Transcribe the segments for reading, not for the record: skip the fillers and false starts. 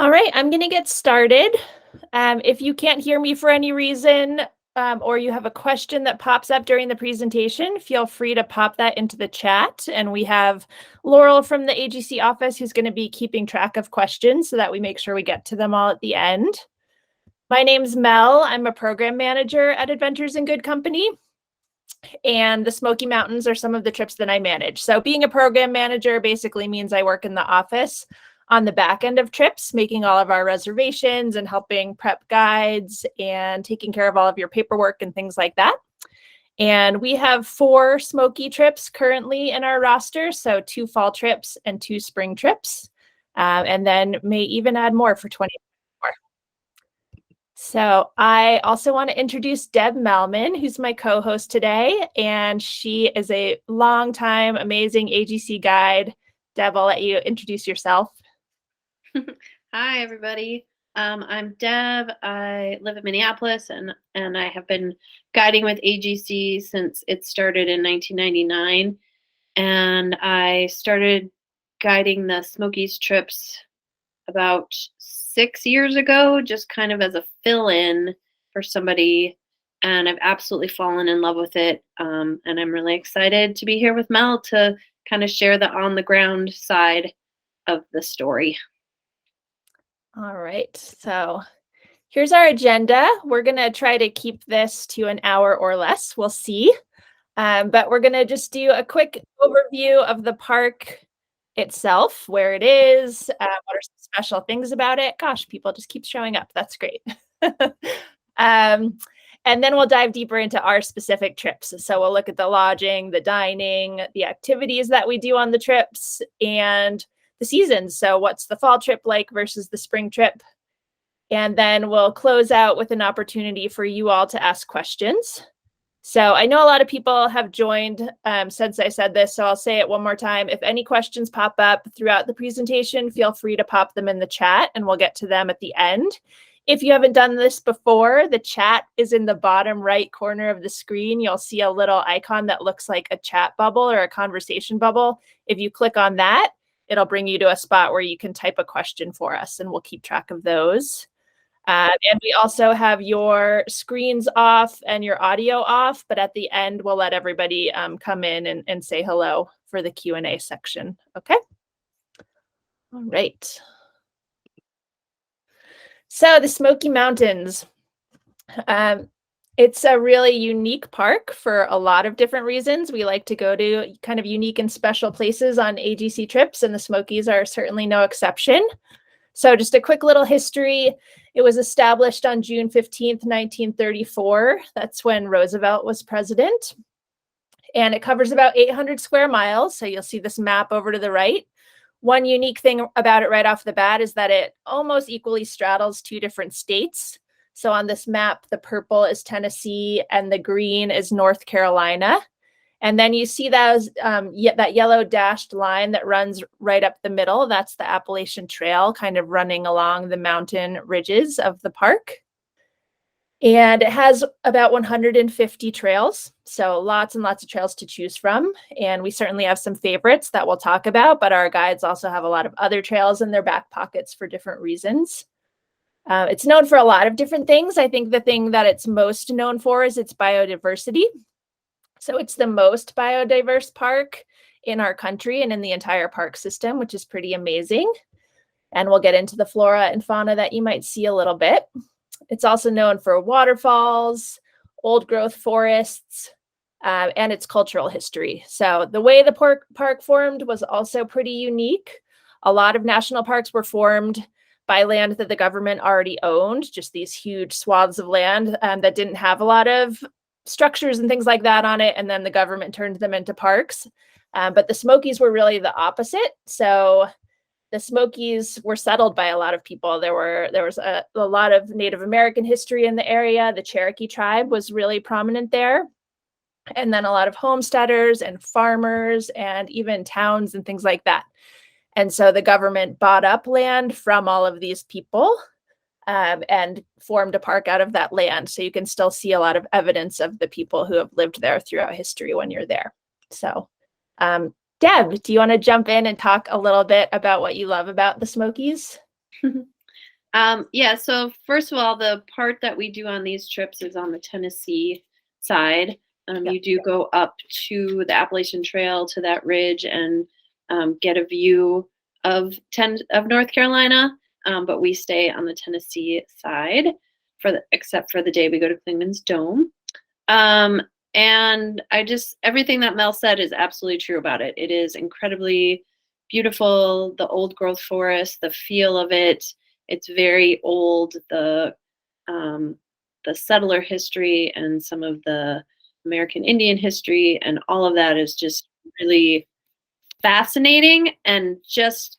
All right, I'm going to get started. If you can't hear me for any reason, or you have a question that pops up during the presentation, feel free to pop that into the chat. And we have Laurel from the AGC office who's going to be keeping track of questions so that we make sure we get to them all at the end. My name's Mel. I'm a program manager at Adventures in Good Company. And the Smoky Mountains are some of the trips that I manage. So being a program manager basically means I work in the office on the back end of trips, making all of our reservations and helping prep guides and taking care of all of your paperwork and things like that. And we have 4 Smoky trips currently in our roster, so 2 fall trips and 2 spring trips, and then may even add more for 2024. So I also want to introduce Deb Melman, who's my co-host today, and she is a longtime amazing AGC guide. Deb, I'll let you introduce yourself. Hi, everybody. I'm Deb. I live in Minneapolis, and I have been guiding with AGC since it started in 1999. And I started guiding the Smokies trips about 6 years ago, just kind of as a fill-in for somebody. And I've absolutely fallen in love with it. And I'm really excited to be here with Mel to kind of share the on-the-ground side of the story. All right, so here's our agenda. We're going to try to keep this to an hour or less. We'll see. But we're going to just do a quick overview of the park itself, where it is, what are some special things about it. Gosh, people just keep showing up. That's great. And then we'll dive deeper into our specific trips. So we'll look at the lodging, the dining, the activities that we do on the trips, and the seasons. So what's the fall trip like versus the spring trip? And then we'll close out with an opportunity for you all to ask questions. So I know a lot of people have joined since I said this, so I'll say it one more time. If any questions pop up throughout the presentation, feel free to pop them in the chat and we'll get to them at the end. If you haven't done this before, the chat is in the bottom right corner of the screen. You'll see a little icon that looks like a chat bubble or a conversation bubble. If you click on that, it'll bring you to a spot where you can type a question for us and we'll keep track of those. And we also have your screens off and your audio off, but at the end, we'll let everybody come in and say hello for the Q&A section. Okay. All right. So the Smoky Mountains. It's a really unique park for a lot of different reasons. We like to go to kind of unique and special places on AGC trips, and the Smokies are certainly no exception. So just a quick little history. It was established on June 15th, 1934. That's when Roosevelt was president. And it covers about 800 square miles. So you'll see this map over to the right. One unique thing about it right off the bat is that it almost equally straddles 2 different states. So on this map, the purple is Tennessee and the green is North Carolina. And then you see that yellow dashed line that runs right up the middle. That's the Appalachian Trail kind of running along the mountain ridges of the park. And it has about 150 trails. So lots and lots of trails to choose from. And we certainly have some favorites that we'll talk about, but our guides also have a lot of other trails in their back pockets for different reasons. It's known for a lot of different things. I think the thing that it's most known for is its biodiversity. So it's the most biodiverse park in our country and in the entire park system, which is pretty amazing. And we'll get into the flora and fauna that you might see a little bit. It's also known for waterfalls, old growth forests, and its cultural history. So the way the park formed was also pretty unique. A lot of national parks were formed by land that the government already owned, just these huge swaths of land that didn't have a lot of structures and things like that on it, and then the government turned them into parks. But the Smokies were really the opposite. So the Smokies were settled by a lot of people. There was a lot of Native American history in the area. The Cherokee tribe was really prominent there. And then a lot of homesteaders and farmers and even towns and things like that. And so the government bought up land from all of these people and formed a park out of that land. So you can still see a lot of evidence of the people who have lived there throughout history when you're there. So Deb, do you want to jump in and talk a little bit about what you love about the Smokies? Yeah, so first of all, the part that we do on these trips is on the Tennessee side. Yep. You do go up to the Appalachian Trail to that ridge and get a view of North Carolina, but we stay on the Tennessee side except for the day we go to Clingmans Dome. And everything that Mel said is absolutely true about it. It is incredibly beautiful, the old growth forest, the feel of it. It's very old, the settler history and some of the American Indian history and all of that is just really fascinating and just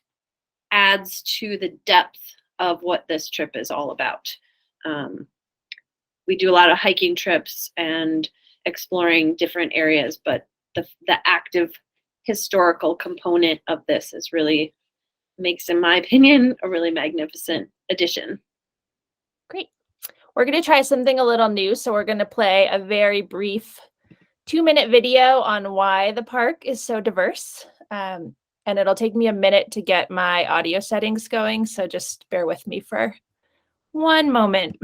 adds to the depth of what this trip is all about. We do a lot of hiking trips and exploring different areas, but the active historical component of this is really makes, in my opinion, a really magnificent addition. Great. We're going to try something a little new. So we're going to play a very brief 2-minute video on why the park is so diverse. And it'll take me a minute to get my audio settings going. So just bear with me for one moment.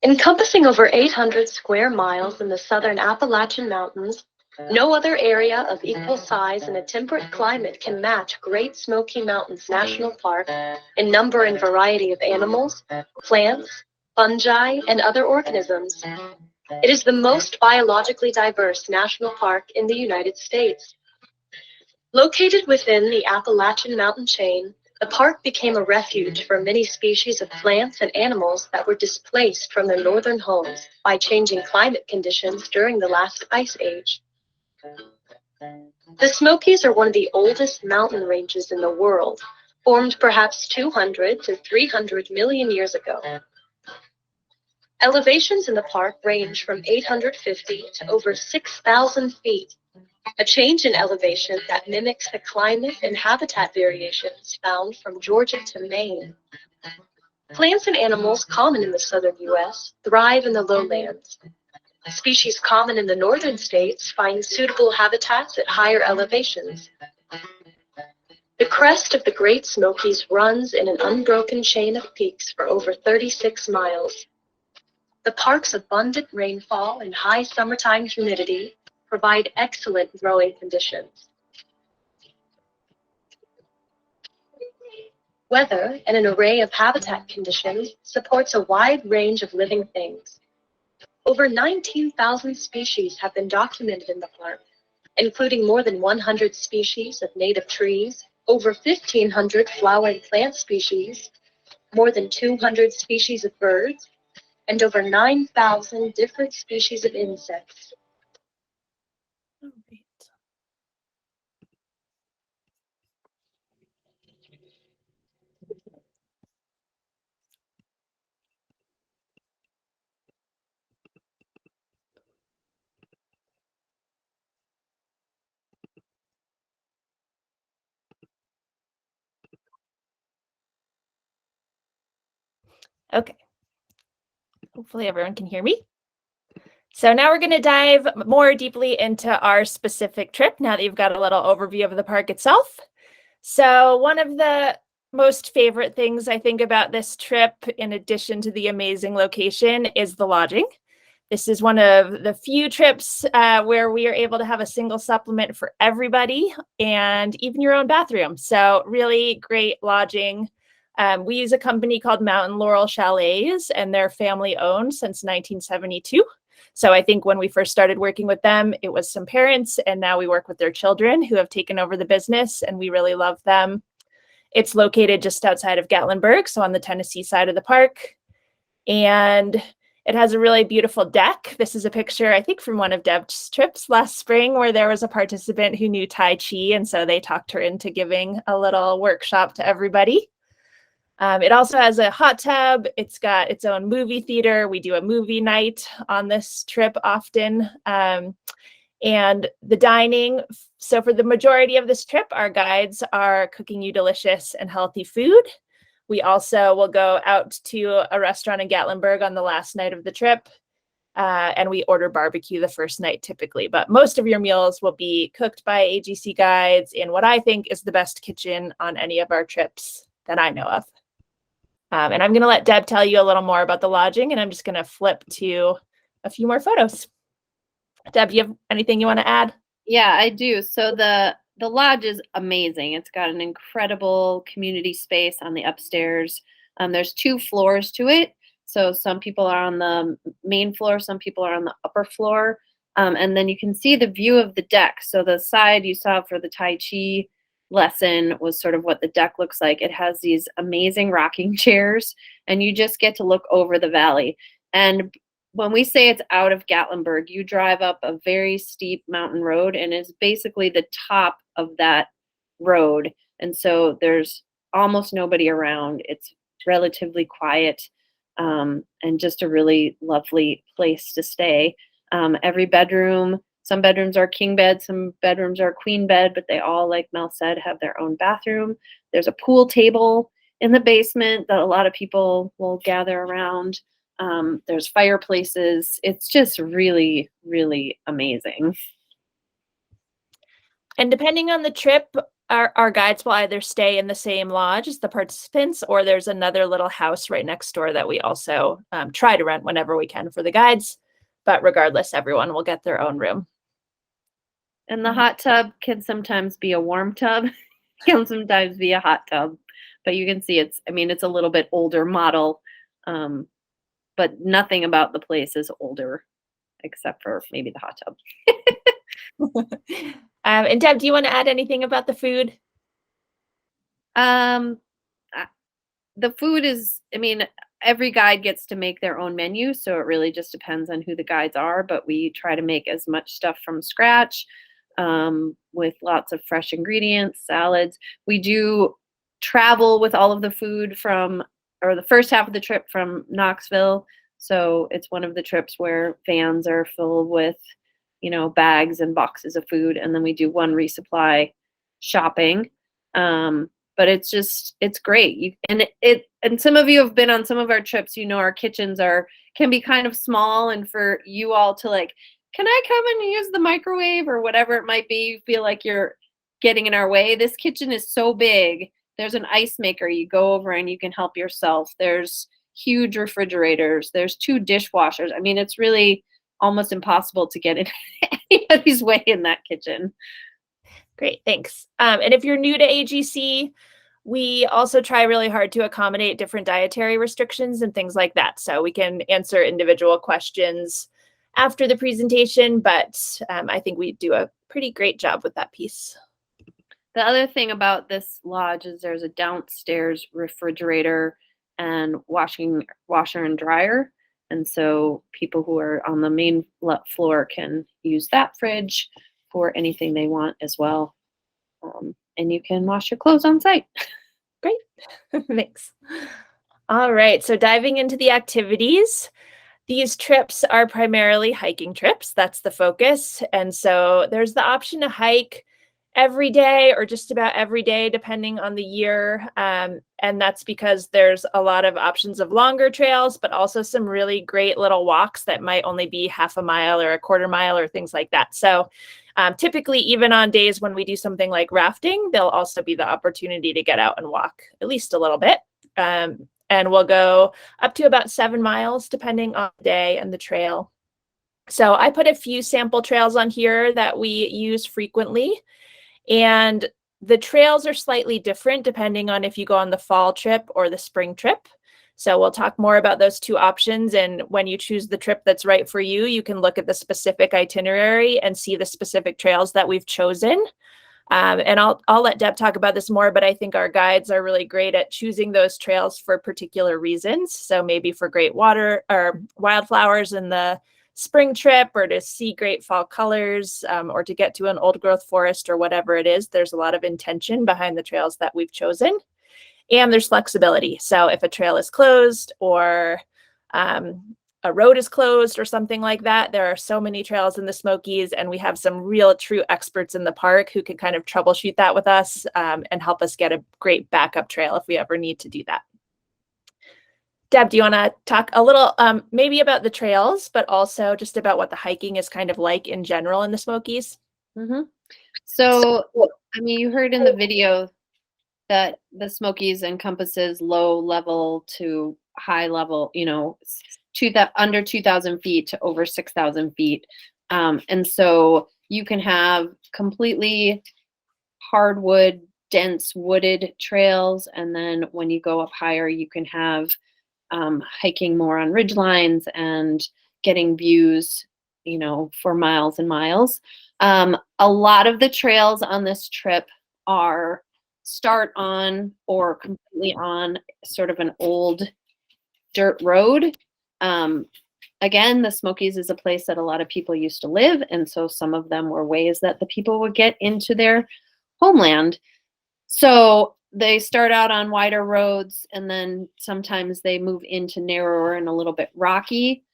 Encompassing over 800 square miles in the southern Appalachian Mountains, no other area of equal size in a temperate climate can match Great Smoky Mountains National Park in number and variety of animals, plants, fungi, and other organisms. It is the most biologically diverse national park in the United States. Located within the Appalachian mountain chain, the park became a refuge for many species of plants and animals that were displaced from their northern homes by changing climate conditions during the last ice age. The Smokies are one of the oldest mountain ranges in the world, formed perhaps 200 to 300 million years ago. Elevations in the park range from 850 to over 6,000 feet, a change in elevation that mimics the climate and habitat variations found from Georgia to Maine. Plants and animals common in the southern U.S. thrive in the lowlands. Species common in the northern states find suitable habitats at higher elevations. The crest of the Great Smokies runs in an unbroken chain of peaks for over 36 miles. The park's abundant rainfall and high summertime humidity provide excellent growing conditions. Weather and an array of habitat conditions supports a wide range of living things. Over 19,000 species have been documented in the park, including more than 100 species of native trees, over 1,500 flowering plant species, more than 200 species of birds, and over 9,000 different species of insects. All right. Okay. Hopefully everyone can hear me. So now we're going to dive more deeply into our specific trip now that you've got a little overview of the park itself. So one of the most favorite things I think about this trip, in addition to the amazing location, is the lodging. This is one of the few trips where we are able to have a single supplement for everybody and even your own bathroom. So really great lodging. We use a company called Mountain Laurel Chalets, and they're family owned since 1972. So I think when we first started working with them, it was some parents, and now we work with their children who have taken over the business, and we really love them. It's located just outside of Gatlinburg, so on the Tennessee side of the park. And it has a really beautiful deck. This is a picture, I think, from one of Deb's trips last spring, where there was a participant who knew Tai Chi, and so they talked her into giving a little workshop to everybody. It also has a hot tub. It's got its own movie theater. We do a movie night on this trip often. And the dining, so for the majority of this trip, our guides are cooking you delicious and healthy food. We also will go out to a restaurant in Gatlinburg on the last night of the trip, and we order barbecue the first night typically. But most of your meals will be cooked by AGC guides in what I think is the best kitchen on any of our trips that I know of. And I'm going to let Deb tell you a little more about the lodging, and I'm just going to flip to a few more photos. Deb, do you have anything you want to add? Yeah, I do. So the lodge is amazing. It's got an incredible community space on the upstairs. There's 2 floors to it. So some people are on the main floor, some people are on the upper floor. And then you can see the view of the deck. So the side you saw for the Tai Chi lesson was sort of what the deck looks like. It has these amazing rocking chairs, and you just get to look over the valley. And when we say it's out of Gatlinburg, you drive up a very steep mountain road, and it's basically the top of that road. And so there's almost nobody around. It's relatively quiet, and just a really lovely place to stay. Every bedroom, some bedrooms are king bed, some bedrooms are queen bed, but they all, like Mel said, have their own bathroom. There's a pool table in the basement that a lot of people will gather around. There's fireplaces. It's just really, really amazing. And depending on the trip, our guides will either stay in the same lodge as the participants, or there's another little house right next door that we also try to rent whenever we can for the guides. But regardless, everyone will get their own room. And the hot tub can sometimes be a warm tub, can sometimes be a hot tub. But you can see it's a little bit older model. But nothing about the place is older, except for maybe the hot tub. And Deb, do you want to add anything about the food? The food is, every guide gets to make their own menu, so it really just depends on who the guides are, but we try to make as much stuff from scratch, with lots of fresh ingredients, salads. We do travel with all of the food the first half of the trip from Knoxville. So it's one of the trips where vans are filled with, bags and boxes of food. And then we do one resupply shopping. But it's great. And some of you have been on some of our trips, our kitchens can be kind of small, and for you all to like, can I come and use the microwave or whatever it might be, you feel like you're getting in our way. This kitchen is so big. There's an ice maker. You go over and you can help yourself. There's huge refrigerators. There's 2 dishwashers. It's really almost impossible to get in anybody's way in that kitchen. Great, thanks. And if you're new to AGC, we also try really hard to accommodate different dietary restrictions and things like that. So we can answer individual questions after the presentation, but I think we do a pretty great job with that piece. The other thing about this lodge is there's a downstairs refrigerator and washer and dryer. And so people who are on the main floor can use that fridge for anything they want as well. And you can wash your clothes on site. Great, thanks. All right, so diving into the activities. These trips are primarily hiking trips. That's the focus. And so there's the option to hike every day or just about every day, depending on the year. And that's because there's a lot of options of longer trails, but also some really great little walks that might only be half a mile or a quarter mile or things like that. So typically, even on days when we do something like rafting, there'll also be the opportunity to get out and walk at least a little bit. And we'll go up to about 7 miles, depending on the day and the trail. So I put a few sample trails on here that we use frequently. And the trails are slightly different depending on if you go on the fall trip or the spring trip. So we'll talk more about those 2 options. And when you choose the trip that's right for you, you can look at the specific itinerary and see the specific trails that we've chosen. And I'll let Deb talk about this more, but I think our guides are really great at choosing those trails for particular reasons. So maybe for great water or wildflowers in the spring trip, or to see great fall colors, or to get to an old growth forest or whatever it is. There's a lot of intention behind the trails that we've chosen, and there's flexibility. So if a trail is closed or a road is closed or something like that. There are so many trails in the Smokies, and we have some real true experts in the park who can kind of troubleshoot that with us and help us get a great backup trail if we ever need to do that. Deb, do you want to talk a little maybe about the trails, but also just about what the hiking is kind of like in general in the Smokies? Mm-hmm. So, I mean, you heard in the video that the Smokies encompasses low level to high level, you know, under 2,000 feet to over 6,000 feet. And so you can have completely hardwood, dense wooded trails. And then when you go up higher, you can have hiking more on ridge lines and getting views, you know, for miles and miles. A lot of the trails on this trip start on or completely on sort of an old dirt road. Again, the Smokies is a place that a lot of people used to live, and so some of them were ways that the people would get into their homeland. So they start out on wider roads, and then sometimes they move into narrower and a little bit rocky.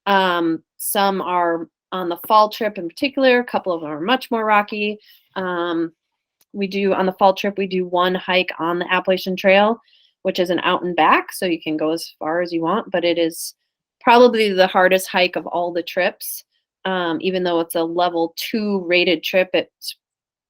Some are on the fall trip in particular. A couple of them are much more rocky. On the fall trip, we do one hike on the Appalachian Trail, which is an out and back, so you can go as far as you want, but it is probably the hardest hike of all the trips. Even though it's a level 2 rated trip, it's,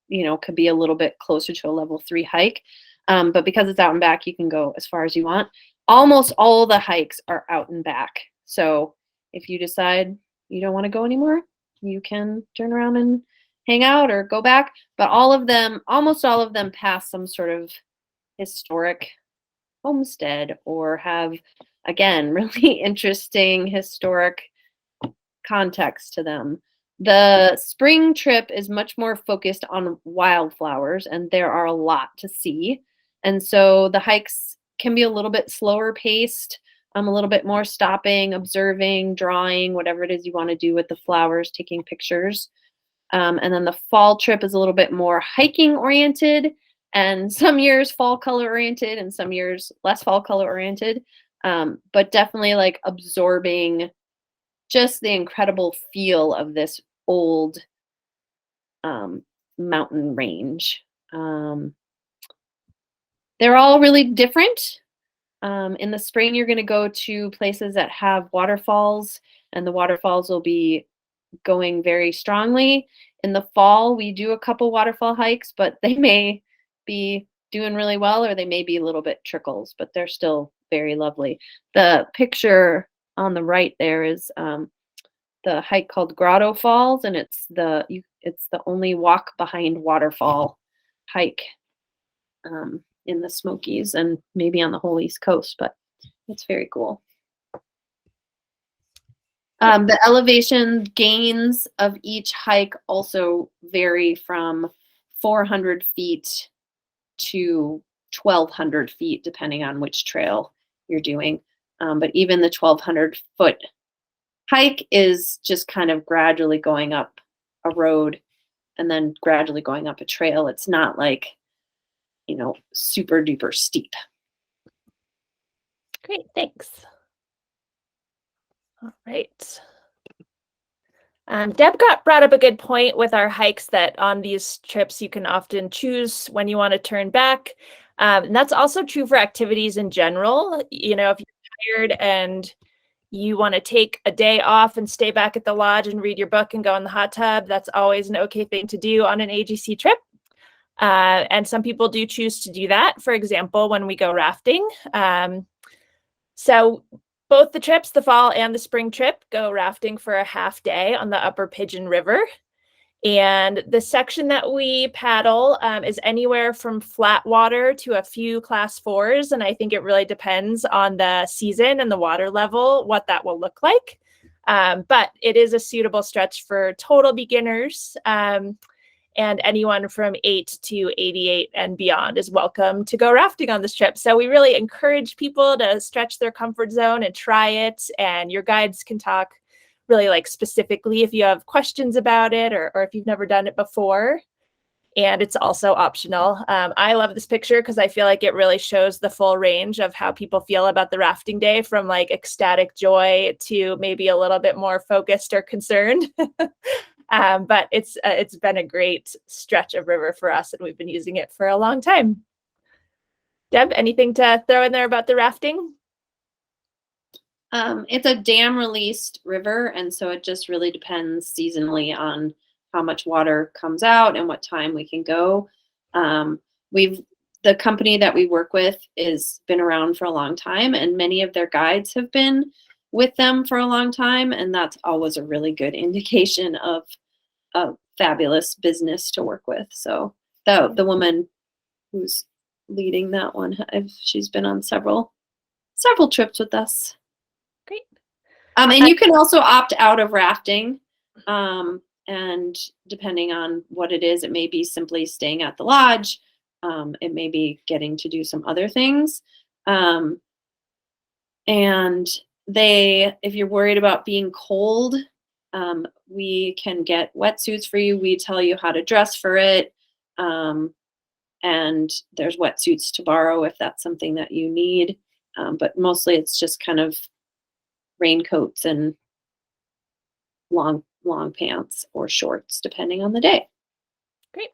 you know, could be a little bit closer to a level 3 hike. But because it's out and back, you can go as far as you want. Almost all the hikes are out and back. So if you decide you don't want to go anymore, you can turn around and hang out or go back. But almost all of them pass some sort of historic homestead or have, again, really interesting historic context to them. The spring trip is much more focused on wildflowers, and there are a lot to see. And so the hikes can be a little bit slower paced, a little bit more stopping, observing, drawing, whatever it is you want to do with the flowers, taking pictures. And then the fall trip is a little bit more hiking oriented, and some years fall color oriented and some years less fall color oriented. But definitely like absorbing just the incredible feel of this old mountain range. They're all really different. In the spring, you're going to go to places that have waterfalls, and the waterfalls will be going very strongly. In the fall, we do a couple waterfall hikes, but they may be doing really well, or they may be a little bit trickles, but they're still very lovely. The picture on the right there is the hike called Grotto Falls, and it's the only walk behind waterfall hike in the Smokies and maybe on the whole East Coast, but it's very cool. The elevation gains of each hike also vary from 400 feet to 1,200 feet, depending on which trail you're doing. But even the 1,200-foot hike is just kind of gradually going up a road and then gradually going up a trail. It's not like, you know, super duper steep. Great, thanks. All right. Deb brought up a good point with our hikes that on these trips you can often choose when you want to turn back. And that's also true for activities in general. You know, if you're tired and you want to take a day off and stay back at the lodge and read your book and go in the hot tub, that's always an okay thing to do on an AGC trip. And some people do choose to do that, for example, when we go rafting. So both the trips, the fall and the spring trip, go rafting for a half day on the Upper Pigeon River. And the section that we paddle is anywhere from flat water to a few class 4s. And I think it really depends on the season and the water level, what that will look like. But it is a suitable stretch for total beginners. And anyone from 8 to 88 and beyond is welcome to go rafting on this trip. So we really encourage people to stretch their comfort zone and try it. And your guides can talk really like specifically if you have questions about it or if you've never done it before. and it's also optional. I love this picture because I feel like it really shows the full range of how people feel about the rafting day, from like ecstatic joy to maybe a little bit more focused or concerned. But it's been a great stretch of river for us, and we've been using it for a long time. Deb, anything to throw in there about the rafting? It's a dam released river, and so it just really depends seasonally on how much water comes out and what time we can go. The company that we work with is been around for a long time, and many of their guides have been with them for a long time, and that's always a really good indication of a fabulous business to work with. So the woman who's leading that one, she's been on several trips with us. Great. And you can also opt out of rafting. And depending on what it is, it may be simply staying at the lodge. It may be getting to do some other things. And if you're worried about being cold, we can get wetsuits for you. We tell you how to dress for it. And there's wetsuits to borrow if that's something that you need. But mostly it's just kind of raincoats and long pants or shorts, depending on the day. Great.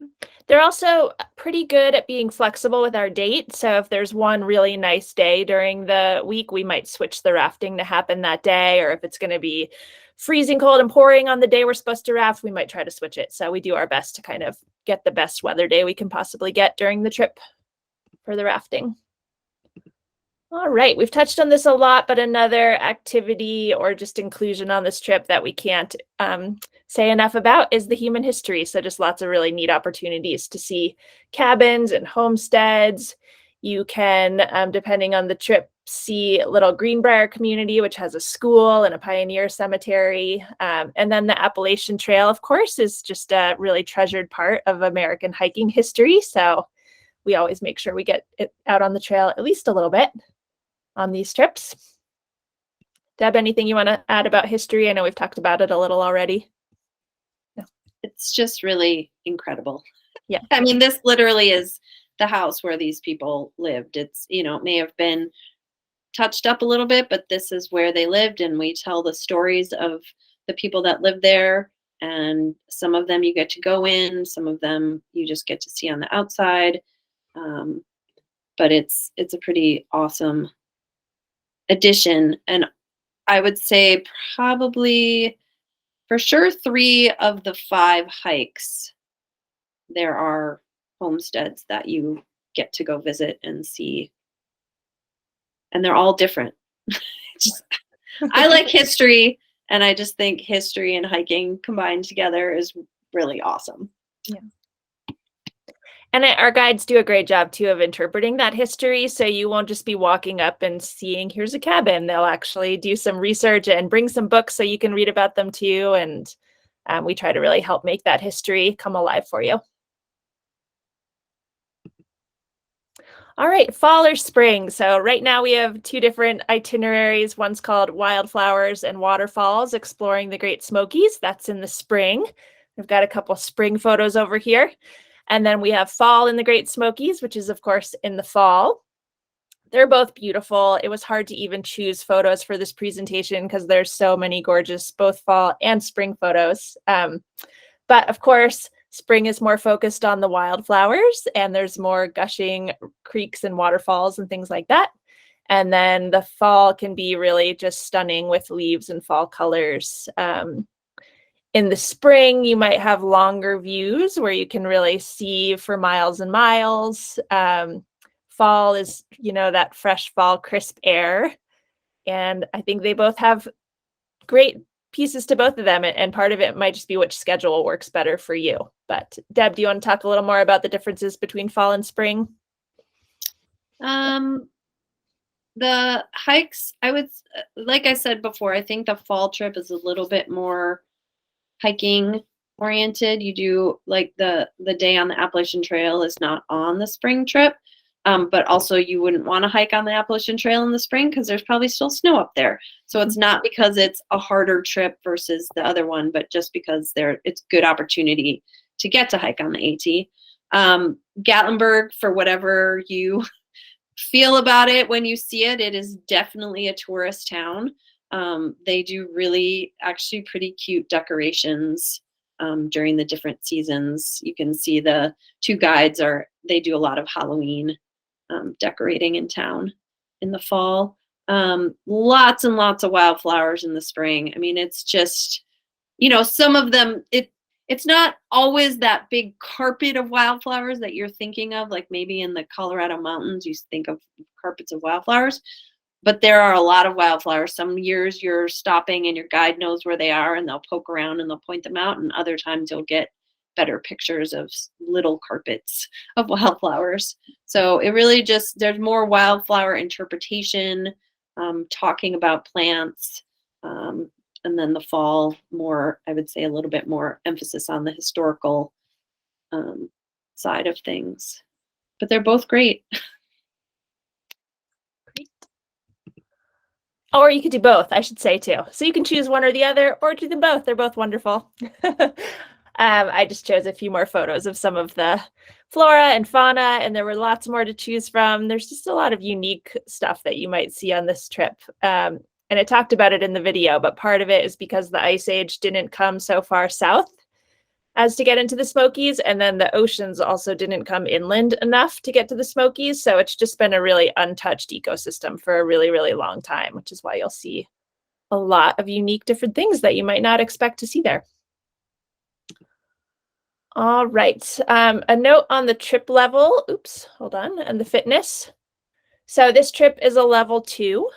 They're also pretty good at being flexible with our date. So if there's one really nice day during the week, we might switch the rafting to happen that day. Or if it's going to be freezing cold and pouring on the day we're supposed to raft, we might try to switch it. So we do our best to kind of get the best weather day we can possibly get during the trip for the rafting. All right, we've touched on this a lot, but another activity or just inclusion on this trip that we can't say enough about is the human history. So just lots of really neat opportunities to see cabins and homesteads. You can, depending on the trip, see Little Greenbrier community, which has a school and a pioneer cemetery. And then the Appalachian Trail, of course, is just a really treasured part of American hiking history. So we always make sure we get it out on the trail at least a little bit on these trips. Deb, anything you want to add about history? I know we've talked about it a little already. No. It's just really incredible. Yeah. I mean, this literally is the house where these people lived. It's, it may have been touched up a little bit, but this is where they lived, and we tell the stories of the people that lived there, and some of them you get to go in, some of them you just get to see on the outside. But it's a pretty awesome addition, and I would say probably for sure 3 of the 5 hikes there are homesteads that you get to go visit and see, and they're all different. I like history, and I just think history and hiking combined together is really awesome. Yeah. And our guides do a great job, too, of interpreting that history. So you won't just be walking up and seeing, here's a cabin. They'll actually do some research and bring some books so you can read about them, too. And we try to really help make that history come alive for you. All right, fall or spring. So right now we have 2 different itineraries. One's called Wildflowers and Waterfalls, exploring the Great Smokies. That's in the spring. We've got a couple spring photos over here. And then we have Fall in the Great Smokies, which is, of course, in the fall. They're both beautiful. It was hard to even choose photos for this presentation because there's so many gorgeous both fall and spring photos. But, of course, spring is more focused on the wildflowers, and there's more gushing creeks and waterfalls and things like that. And then the fall can be really just stunning with leaves and fall colors. In the spring, you might have longer views where you can really see for miles and miles. Fall is, that fresh fall, crisp air. And I think they both have great pieces to both of them. And part of it might just be which schedule works better for you. But Deb, do you want to talk a little more about the differences between fall and spring? The hikes, like I said before, I think the fall trip is a little bit more hiking oriented. You do like the day on the Appalachian Trail is not on the spring trip, but also you wouldn't want to hike on the Appalachian Trail in the spring because there's probably still snow up there. So it's not because it's a harder trip versus the other one, but just because it's good opportunity to get to hike on the AT. Gatlinburg, for whatever you feel about it when you see it, it is definitely a tourist town. They do really actually pretty cute decorations during the different seasons. You can see the two guides they do a lot of Halloween decorating in town in the fall. Lots and lots of wildflowers in the spring. I mean, it's just, some of them, it's not always that big carpet of wildflowers that you're thinking of, like maybe in the Colorado mountains, you think of carpets of wildflowers, but there are a lot of wildflowers. Some years you're stopping and your guide knows where they are and they'll poke around and they'll point them out. And other times you'll get better pictures of little carpets of wildflowers. So it really there's more wildflower interpretation, talking about plants, and then the fall more, I would say a little bit more emphasis on the historical side of things. But they're both great. Great. Or you could do both, I should say too. So you can choose one or the other, or do them both. They're both wonderful. I just chose a few more photos of some of the flora and fauna, and there were lots more to choose from. There's just a lot of unique stuff that you might see on this trip. And I talked about it in the video, but part of it is because the Ice Age didn't come so far south as to get into the Smokies, and then the oceans also didn't come inland enough to get to the Smokies. So it's just been a really untouched ecosystem for a really, really long time, which is why you'll see a lot of unique different things that you might not expect to see there. All right, a note on the trip level, and the fitness. So this trip is a level 2.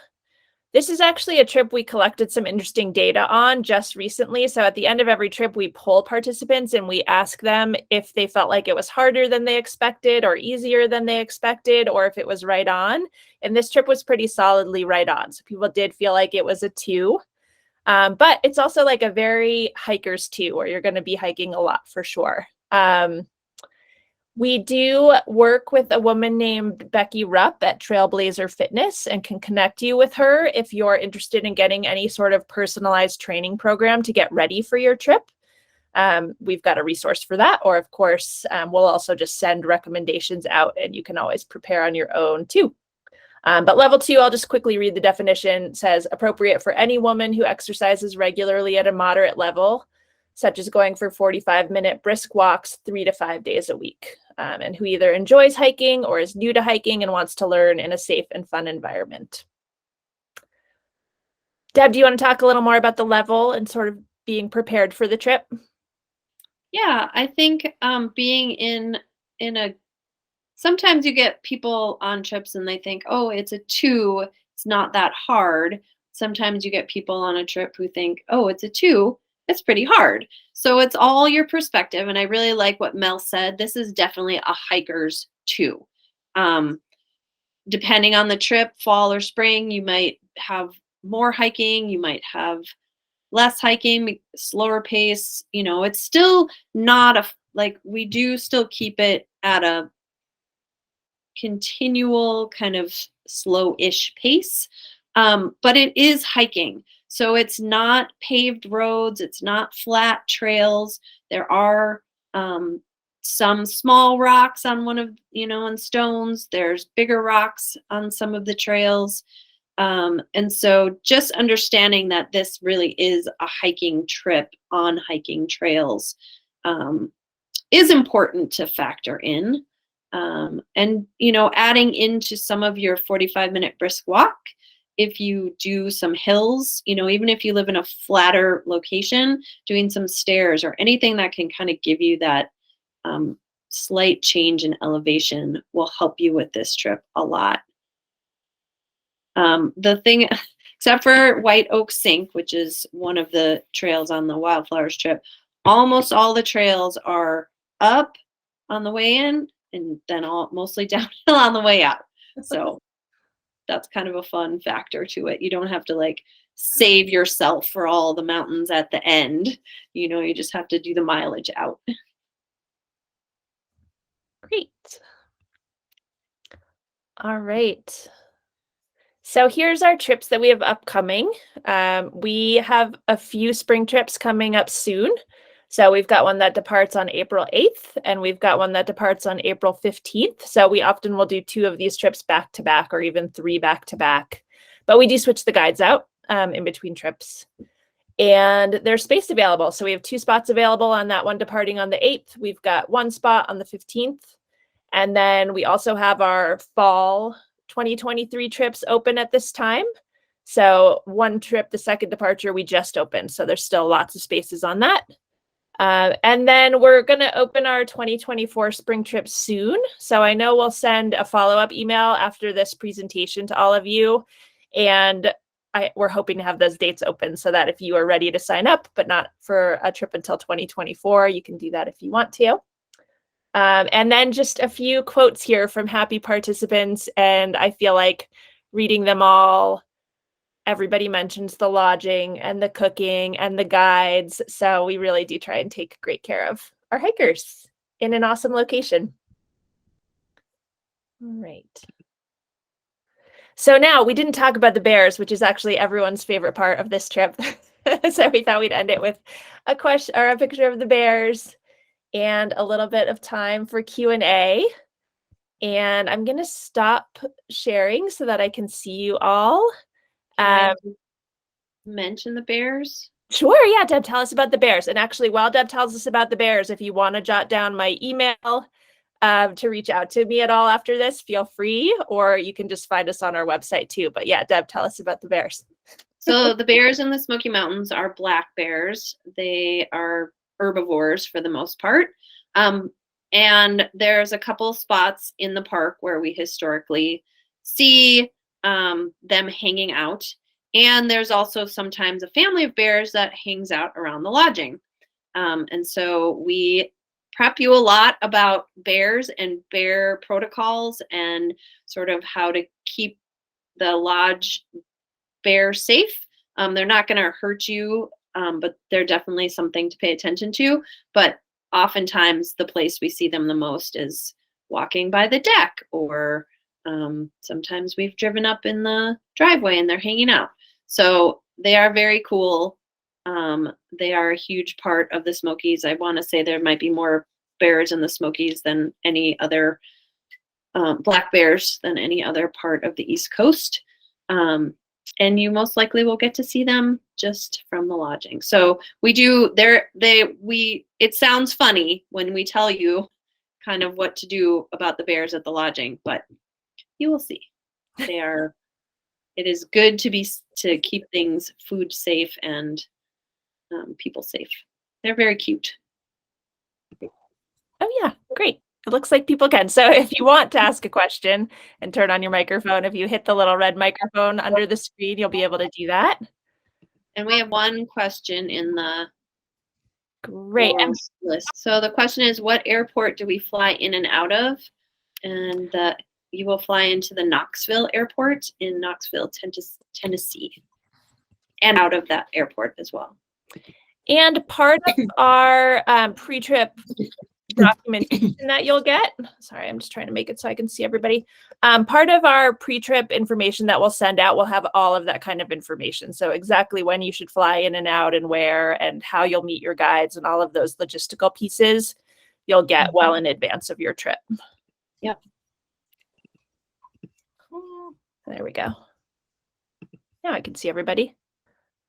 This is actually a trip we collected some interesting data on just recently. So at the end of every trip, we poll participants and we ask them if they felt like it was harder than they expected or easier than they expected, or if it was right on. And this trip was pretty solidly right on. So people did feel like it was a 2. But it's also like a very hiker's 2, where you're going to be hiking a lot for sure. We do work with a woman named Becky Rupp at Trailblazer Fitness and can connect you with her if you're interested in getting any sort of personalized training program to get ready for your trip. We've got a resource for that. Or of course, we'll also just send recommendations out and you can always prepare on your own too. But level 2, I'll just quickly read the definition, says appropriate for any woman who exercises regularly at a moderate level, such as going for 45-minute brisk walks 3 to 5 days a week, and who either enjoys hiking or is new to hiking and wants to learn in a safe and fun environment. Deb, do you want to talk a little more about the level and sort of being prepared for the trip? Yeah, I think being in a, sometimes you get people on trips and they think, oh, it's a 2, it's not that hard. Sometimes you get people on a trip who think, oh, it's a 2, it's pretty hard. So it's all your perspective. And I really like what Mel said. This is definitely a hiker's 2. Depending on the trip, fall or spring, you might have more hiking, you might have less hiking, slower pace. It's still not we do still keep it at a continual kind of slow-ish pace, but it is hiking. So it's not paved roads, it's not flat trails. There are some small rocks on and stones. There's bigger rocks on some of the trails. And so just understanding that this really is a hiking trip on hiking trails is important to factor in. And, adding into some of your 45-minute brisk walk, if you do some hills, even if you live in a flatter location, doing some stairs or anything that can kind of give you that slight change in elevation will help you with this trip a lot. The thing, except for White Oak Sink, which is one of the trails on the Wildflowers trip, almost all the trails are up on the way in and then mostly downhill on the way out. So that's kind of a fun factor to it. You don't have to save yourself for all the mountains at the end. You just have to do the mileage out. Great. All right. So here's our trips that we have upcoming. We have a few spring trips coming up soon. So we've got one that departs on April 8th, and we've got one that departs on April 15th. So we often will do 2 of these trips back to back, or even 3 back to back. But we do switch the guides out in between trips. And there's space available. So we have 2 spots available on that one departing on the 8th. We've got 1 spot on the 15th. And then we also have our fall 2023 trips open at this time. So 1 trip, the second departure, we just opened. So there's still lots of spaces on that. And then we're going to open our 2024 spring trip soon. So I know we'll send a follow-up email after this presentation to all of you. And we're hoping to have those dates open so that if you are ready to sign up, but not for a trip until 2024, you can do that if you want to. And then just a few quotes here from happy participants. And I feel like reading them all. Everybody mentions the lodging and the cooking and the guides. So we really do try and take great care of our hikers in an awesome location. All right. So now we didn't talk about the bears, which is actually everyone's favorite part of this trip. So we thought we'd end it with a question or a picture of the bears and a little bit of time for Q&A. And I'm going to stop sharing so that I can see you all. Mention the bears? Sure, yeah, Deb, tell us about the bears. And actually, while Deb tells us about the bears, if you want to jot down my email to reach out to me at all after this, feel free, or you can just find us on our website too. But yeah, Deb, tell us about the bears. So the bears in the Smoky Mountains are black bears. They are herbivores for the most part. And there's a couple spots in the park where we historically see them hanging out. And there's also sometimes a family of bears that hangs out around the lodging. And so we prep you a lot about bears and bear protocols and sort of how to keep the lodge bear safe. They're not going to hurt you, but they're definitely something to pay attention to. But oftentimes the place we see them the most is walking by the deck, or sometimes we've driven up in the driveway and they're hanging out. So they are very cool. They are a huge part of the Smokies. I want to say there might be more bears in the Smokies than any other black bears than any other part of the East Coast. And you most likely will get to see them just from the lodging. So we do it sounds funny when we tell you kind of what to do about the bears at the lodging, but you will see. It is good to keep things food safe and people safe. They're very cute. Oh yeah, great. It looks like people can. So if you want to ask a question and turn on your microphone, if you hit the little red microphone under the screen, you'll be able to do that. And we have one question in the great list. So the question is, what airport do we fly in and out of? And you will fly into the Knoxville Airport in Knoxville, Tennessee, and out of that airport as well. And part of our pre-trip documentation that you'll get, sorry, I'm just trying to make it so I can see everybody. Part of our pre-trip information that we'll send out will have all of that kind of information. So exactly when you should fly in and out and where and how you'll meet your guides and all of those logistical pieces you'll get well in advance of your trip. Yep. There we go. Now I can see everybody.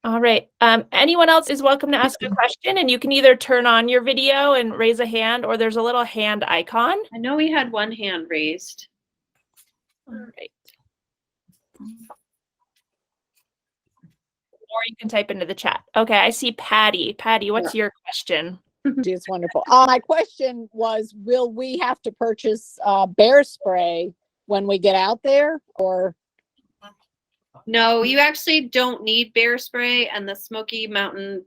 All right. Anyone else is welcome to ask a question, and you can either turn on your video and raise a hand, or there's a little hand icon. I know we had one hand raised. All right. Or you can type into the chat. Okay, I see Patty. Patty, what's your question? It's wonderful. My question was, will we have to purchase bear spray when we get out there, or? No, you actually don't need bear spray, and the Smoky Mountain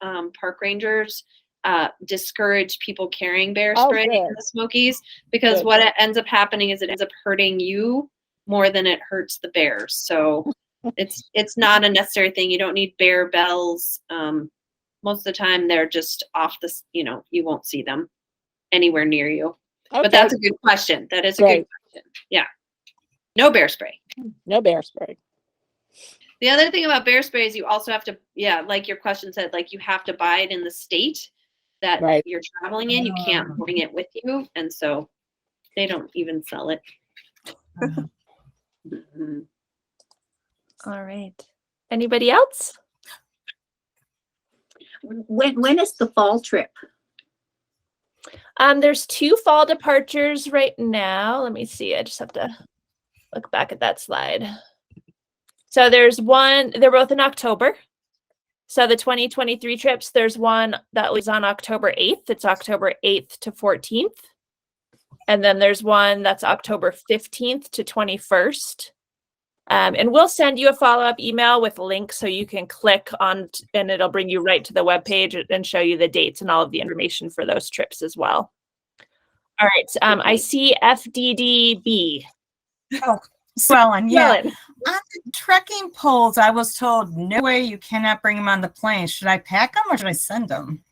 Park Rangers discourage people carrying bear spray in the Smokies, because what ends up happening is it ends up hurting you more than it hurts the bears. So it's not a necessary thing. You don't need bear bells. Most of the time they're just off this, you won't see them anywhere near you. Okay. But that's a good question. That is a good question. Yeah. No bear spray. No bear spray. The other thing about bear spray is you also have to, like your question said, like you have to buy it in the state. that Right. you're traveling in. You can't bring it with you, and so they don't even sell it. Mhm. All right. Anybody else? When is the fall trip? There's 2 fall departures right now. Let me see. I just have to look back at that slide. So there's one, they're both in October. So the 2023 trips, there's one that was on October 8th. It's October 8th to 14th. And then there's one that's October 15th to 21st. And we'll send you a follow-up email with links so you can click on, and it'll bring you right to the webpage and show you the dates and all of the information for those trips as well. All right, I see FDDB. Oh, swelling, yeah. Swelling. On the trekking poles, I was told, no way, you cannot bring them on the plane. Should I pack them or should I send them?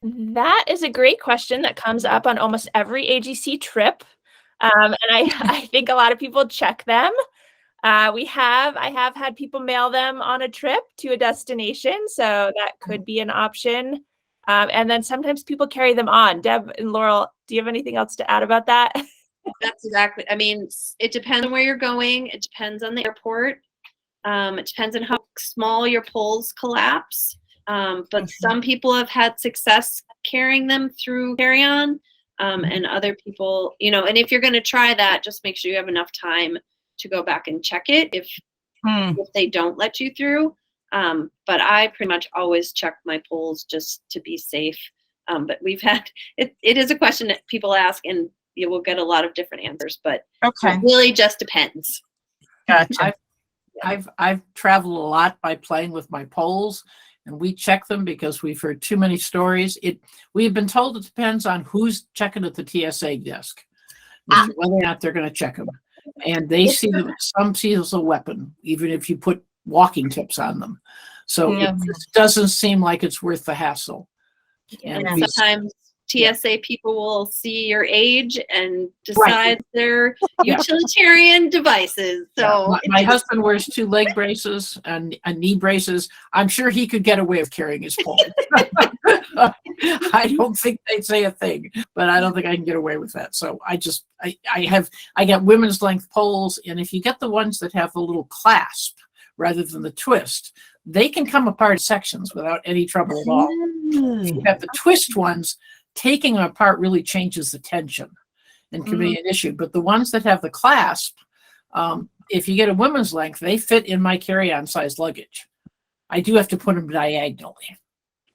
That is a great question that comes up on almost every AGC trip. And I think a lot of people check them. I have had people mail them on a trip to a destination, so that could be an option. And then sometimes people carry them on. Deb and Laurel, do you have anything else to add about that? That's exactly. I mean, it depends on where you're going. It depends on the airport. It depends on how small your poles collapse. But some people have had success carrying them through carry-on, and other people, and if you're going to try that, just make sure you have enough time to go back and check it if they don't let you through. But I pretty much always check my poles just to be safe. But we've had, it is a question that people ask, and you will get a lot of different answers, but Okay. it really just depends. Gotcha. I've traveled a lot by playing with my poles, and we check them because we've heard too many stories. We've been told it depends on who's checking at the TSA desk, whether or not they're going to check them. And they see them, some see it as a weapon, even if you put walking tips on them. So it just doesn't seem like it's worth the hassle. And sometimes TSA people will see your age and decide they're utilitarian devices. So my husband wears 2 leg braces and knee braces. I'm sure he could get away with carrying his pole. I don't think they'd say a thing, but I don't think I can get away with that. So I got women's length poles, and if you get the ones that have the little clasp rather than the twist, they can come apart in sections without any trouble at all. If you have the twist ones, taking them apart really changes the tension and can be an issue. But the ones that have the clasp, if you get a women's length, they fit in my carry-on size luggage. I do have to put them diagonally.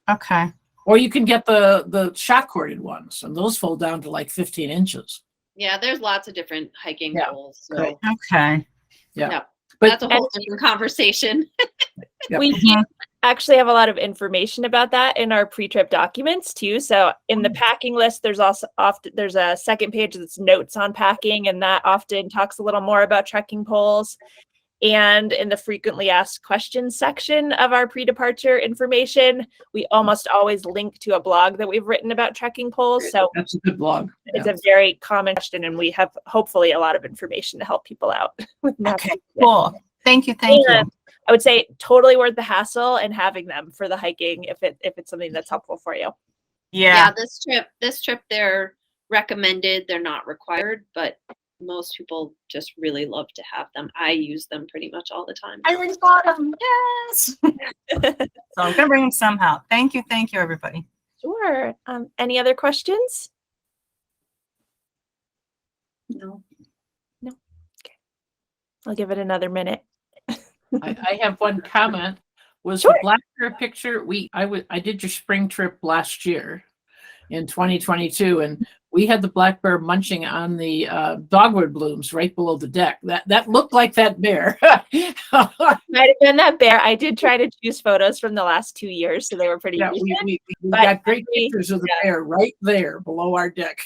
Okay. Or you can get the shock corded ones, and those fold down to like 15 inches. yeah, there's lots of different hiking poles. So Right. Okay. yeah, But that's a whole different conversation. We actually have a lot of information about that in our pre-trip documents too. So in the packing list, there's also there's a second page that's notes on packing, and that often talks a little more about trekking poles. And in the frequently asked questions section of our pre-departure information, we almost always link to a blog that we've written about trekking poles. So that's a good blog. it's a very common question, and we have hopefully a lot of information to help people out with Okay. navigating. Cool. Thank you. Thank you. And I would say totally worth the hassle and having them for the hiking if it's something that's helpful for you. Yeah. This trip they're recommended. They're not required, but most people just really love to have them. I use them pretty much all the time. I already bought them. Yes. So I'm gonna bring them somehow. Thank you, everybody. Sure. Any other questions? No. Okay. I'll give it another minute. I have one comment. Was Sure. the black bear picture? I did your spring trip last year in 2022, and we had the black bear munching on the dogwood blooms right below the deck. That looked like that bear. Might have been that bear. I did try to choose photos from the last 2 years, so they were pretty recent. we But got great pictures of the bear right there below our deck.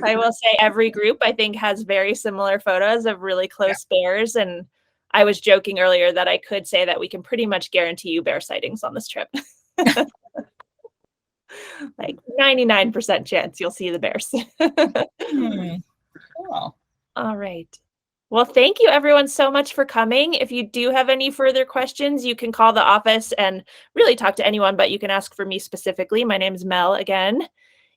I will say every group, I think, has very similar photos of really close bears. And I was joking earlier that I could say that we can pretty much guarantee you bear sightings on this trip. Like 99% chance you'll see the bears. Cool. All right. Well, thank you everyone so much for coming. If you do have any further questions, you can call the office and really talk to anyone, but you can ask for me specifically. My name is Mel again,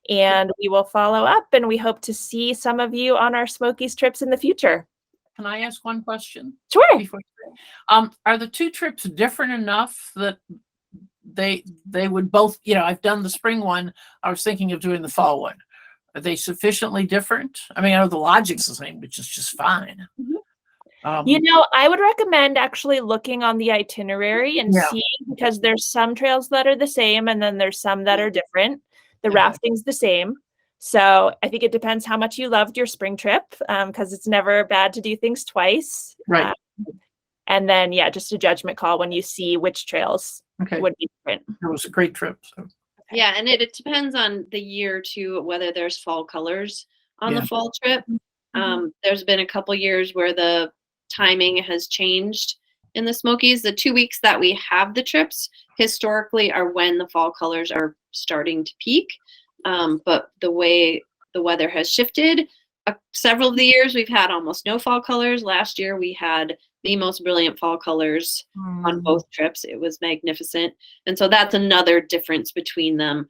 and we will follow up, and we hope to see some of you on our Smokies trips in the future. Can I ask one question? Sure. Before, are the two trips different enough that they would both, I've done the spring one. I was thinking of doing the fall one. Are they sufficiently different? I mean, I know the logic's the same, which is just fine. I would recommend actually looking on the itinerary and seeing, because there's some trails that are the same and then there's some that are different. The rafting's the same. So I think it depends how much you loved your spring trip, because it's never bad to do things twice. Right. And then, just a judgment call when you see which trails would be different. It was a great trip. So. Yeah, and it depends on the year too, whether there's fall colors on the fall trip. There's been a couple years where the timing has changed in the Smokies. The 2 weeks that we have the trips historically are when the fall colors are starting to peak. But the way the weather has shifted, several of the years we've had almost no fall colors. Last year we had the most brilliant fall colors on both trips. It was magnificent. And so that's another difference between them.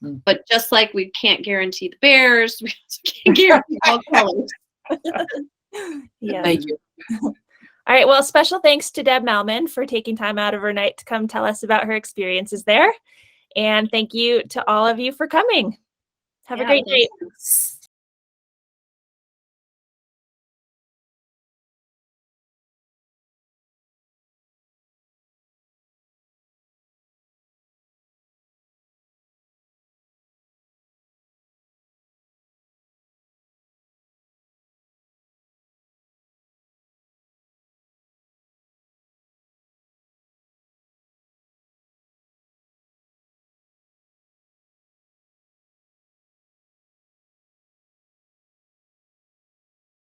But just like we can't guarantee the bears, we also can't guarantee fall colors. Thank you. All right. Well, special thanks to Deb Malman for taking time out of her night to come tell us about her experiences there. And thank you to all of you for coming. Have a great night. Thanks.